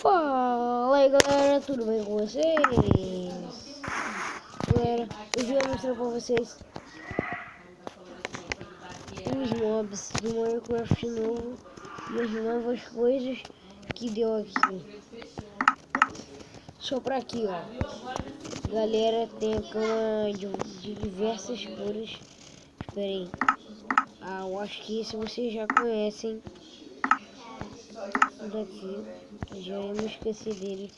Fala aí galera, tudo bem com vocês? Galera, hoje eu vou mostrar pra vocês os mobs do Minecraft novo e as novas coisas que deu aqui. Só pra aqui, ó. Galera, tem a cama de diversas cores. Espera aí. Eu acho que esse vocês já conhecem. Daqui, já me esqueci dele.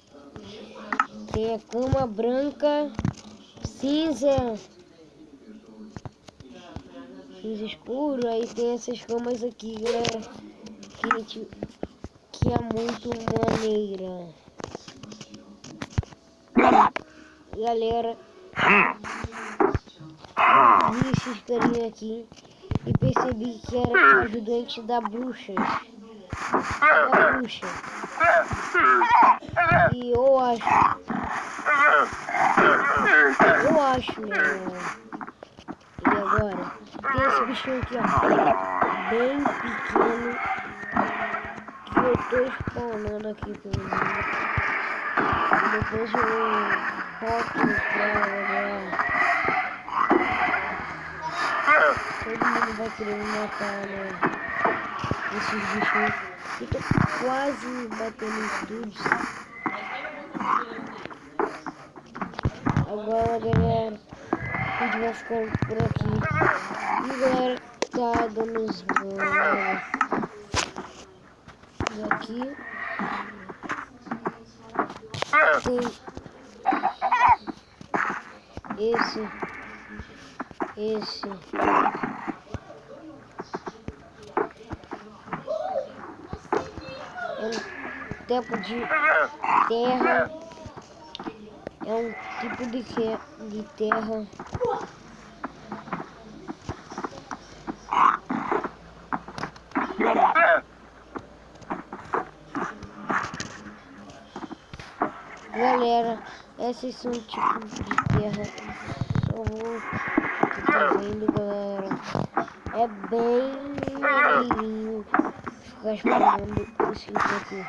Tem a cama branca, cinza escuro. Aí tem essas camas aqui, galera, que é muito maneira. Galera, vi esses carinha aqui e percebi que era ajudante da bruxa. E eu acho, E agora, tem esse bichinho aqui, ó, bem pequeno, que eu tô spawnando aqui pelo mundo. E depois eu volto pra olhar. Todo mundo vai querer me matar, né? Esses bichinhos. Eu tô quase batendo em tudo. Agora, galera, a gente vai ficando por aqui. E galera, tá dando os banhos aqui. Tem esse é um tempo de terra, é um tipo de terra. Galera, esses são tipos de terra. Só vou que tá vendo, galera. É bem maneirinho ficar explorando esse aqui.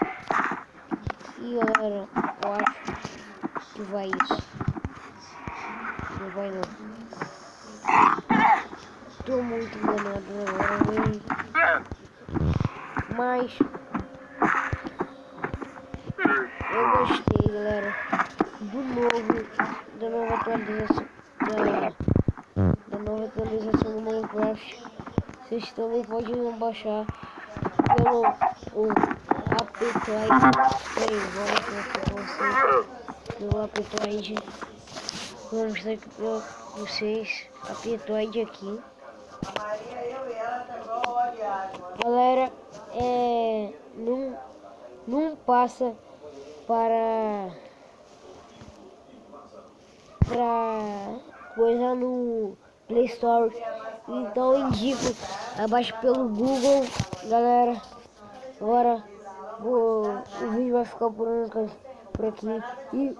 E galera, eu acho que vai isso. Não vai não. Tô muito enganado agora, hein? Mas eu gostei, galera, da nova atualização do Minecraft. Vocês também podem baixar pelo Aptoide. Vamos mostrar pra vocês pelo Aptoide. Vou mostrar aqui pra vocês Aptoide aqui. Galera, não passa para coisa no Play Store, então eu indico abaixo pelo Google, galera. Agora o vídeo vai ficar por aqui e